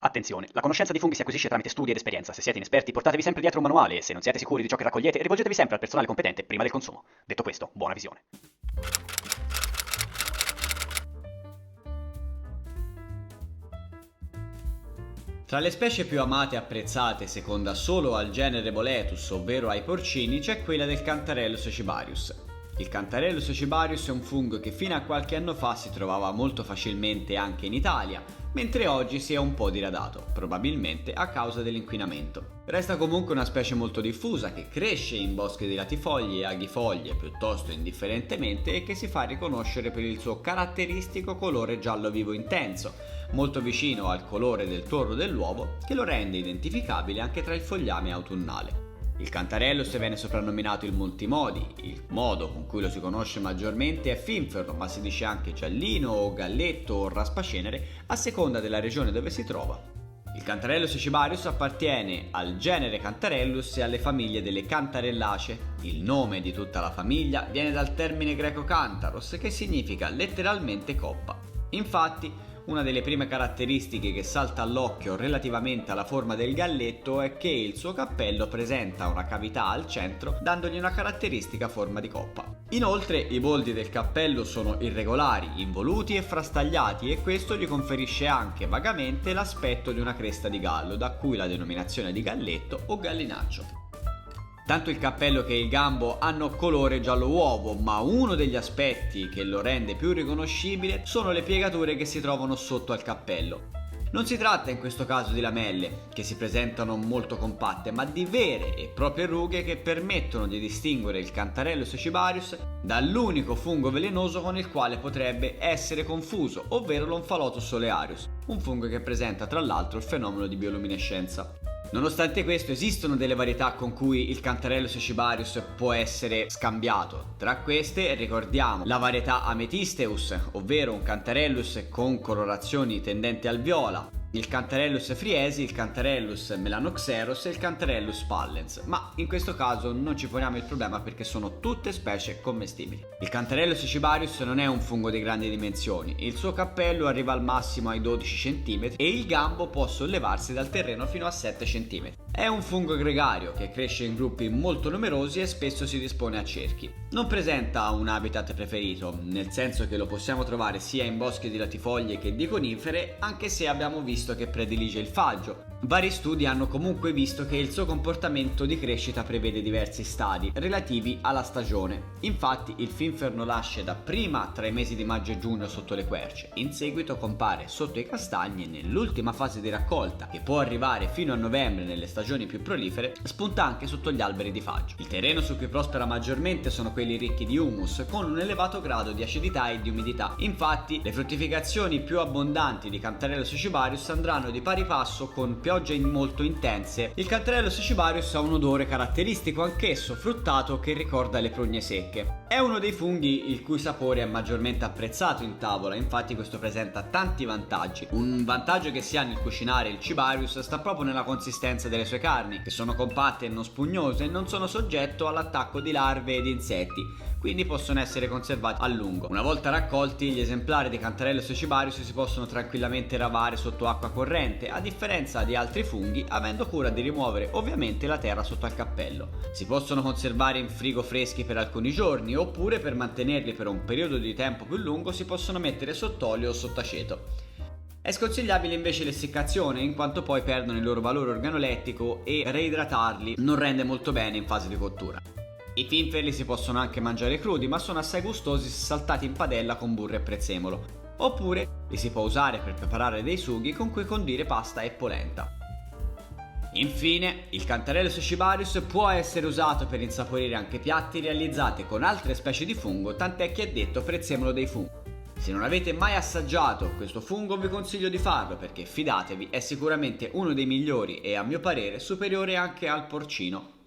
Attenzione, la conoscenza di funghi si acquisisce tramite studi ed esperienza. Se siete inesperti, portatevi sempre dietro un manuale e se non siete sicuri di ciò che raccogliete, rivolgetevi sempre al personale competente prima del consumo. Detto questo, buona visione. Tra le specie più amate e apprezzate seconda solo al genere Boletus, ovvero ai porcini, c'è quella del Cantarellus cibarius. Il Cantarellus cibarius è un fungo che fino a qualche anno fa si trovava molto facilmente anche in Italia, mentre oggi si è un po' diradato, probabilmente a causa dell'inquinamento. Resta comunque una specie molto diffusa che cresce in boschi di latifoglie e aghifoglie piuttosto indifferentemente e che si fa riconoscere per il suo caratteristico colore giallo vivo intenso, molto vicino al colore del tuorlo dell'uovo, che lo rende identificabile anche tra il fogliame autunnale. Il Cantarellus viene soprannominato il Multimodi, il modo con cui lo si conosce maggiormente è finferno, ma si dice anche giallino o galletto o raspacenere a seconda della regione dove si trova. Il Cantarellus cibarius appartiene al genere Cantarellus e alle famiglie delle Cantarellacee. Il nome di tutta la famiglia viene dal termine greco cantaros, che significa letteralmente coppa. Infatti, una delle prime caratteristiche che salta all'occhio relativamente alla forma del galletto è che il suo cappello presenta una cavità al centro, dandogli una caratteristica forma di coppa. Inoltre, i boldi del cappello sono irregolari, involuti e frastagliati e questo gli conferisce anche vagamente l'aspetto di una cresta di gallo, da cui la denominazione di galletto o gallinaccio. Tanto il cappello che il gambo hanno colore giallo uovo, ma uno degli aspetti che lo rende più riconoscibile sono le piegature che si trovano sotto al cappello. Non si tratta in questo caso di lamelle, che si presentano molto compatte, ma di vere e proprie rughe che permettono di distinguere il Cantarellus cibarius dall'unico fungo velenoso con il quale potrebbe essere confuso, ovvero l'Omphalotus olearius, un fungo che presenta tra l'altro il fenomeno di bioluminescenza. Nonostante questo esistono delle varietà con cui il Cantarellus cibarius può essere scambiato. Tra queste ricordiamo la varietà Ametisteus, ovvero un Cantarellus con colorazioni tendenti al viola, il Cantarellus friesi, il Cantarellus melanoxeros e il Cantarellus pallens, ma in questo caso non ci poniamo il problema perché sono tutte specie commestibili. Il Cantarellus cibarius non è un fungo di grandi dimensioni, il suo cappello arriva al massimo ai 12 cm e il gambo può sollevarsi dal terreno fino a 7 cm. È un fungo gregario che cresce in gruppi molto numerosi e spesso si dispone a cerchi. Non presenta un habitat preferito, nel senso che lo possiamo trovare sia in boschi di latifoglie che di conifere, anche se abbiamo visto che predilige il faggio. Vari studi hanno comunque visto che il suo comportamento di crescita prevede diversi stadi relativi alla stagione. Infatti il finferno nasce dapprima tra i mesi di maggio e giugno sotto le querce, in seguito compare sotto i castagni e nell'ultima fase di raccolta, che può arrivare fino a novembre nelle stagioni più prolifere, spunta anche sotto gli alberi di faggio. Il terreno su cui prospera maggiormente sono quelli ricchi di humus, con un elevato grado di acidità e di umidità. Infatti le fruttificazioni più abbondanti di Cantarellus cibarius andranno di pari passo con piogge molto intense. Il Cantarellus cibarius ha un odore caratteristico anch'esso, fruttato, che ricorda le prugne secche. È uno dei funghi il cui sapore è maggiormente apprezzato in tavola, infatti questo presenta tanti vantaggi. Un vantaggio che si ha nel cucinare il cibarius sta proprio nella consistenza delle sue carni, che sono compatte e non spugnose e non sono soggetto all'attacco di larve ed insetti, quindi possono essere conservati a lungo. Una volta raccolti, gli esemplari di Cantarellus cibarius si possono tranquillamente lavare sotto acqua corrente, a differenza di altri funghi, avendo cura di rimuovere ovviamente la terra sotto al cappello. Si possono conservare in frigo freschi per alcuni giorni, oppure per mantenerli per un periodo di tempo più lungo si possono mettere sott'olio o sott'aceto. È sconsigliabile invece l'essiccazione, in quanto poi perdono il loro valore organolettico e reidratarli non rende molto bene in fase di cottura. I finferli si possono anche mangiare crudi, ma sono assai gustosi se saltati in padella con burro e prezzemolo, oppure li si può usare per preparare dei sughi con cui condire pasta e polenta. Infine, il Cantarellus cibarius può essere usato per insaporire anche piatti realizzati con altre specie di fungo, tant'è che è detto prezzemolo dei funghi. Se non avete mai assaggiato questo fungo vi consiglio di farlo perché, fidatevi, è sicuramente uno dei migliori e a mio parere superiore anche al porcino.